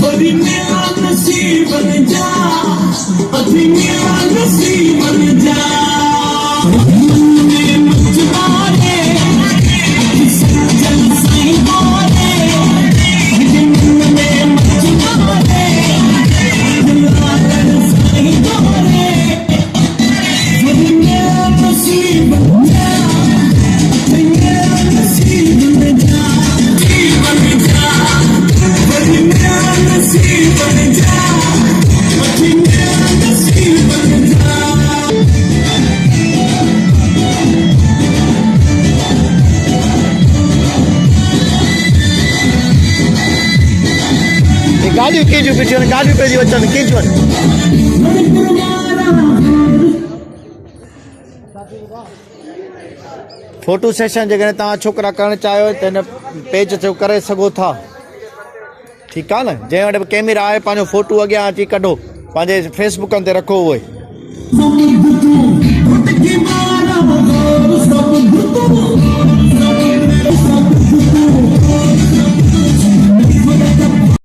बड़ी मेरा नसीब बन जा, अभी मेरा नसीब बन जा। में मुझवारे सज्जन साईं बोले, में मुझवारे दिलावर साईं बोले, बड़ी मेरा नसीब बन जा, अभी मेरा नसीब बन जा, बन जा, बड़ी मेरा नसीब बन जा, अभी मेरा नसीब बन जा। गाड़ी के जो पीछे गाड़ी पे जो चल के जो फोटो सेशन जगह ता छोकरा करण चाहो त पेज ते करे सगो था। ठीक है न, जे वटि कैमरा है पांजो फोटो अगे अची कढो पांजे फेसबुक ते रखो। उहे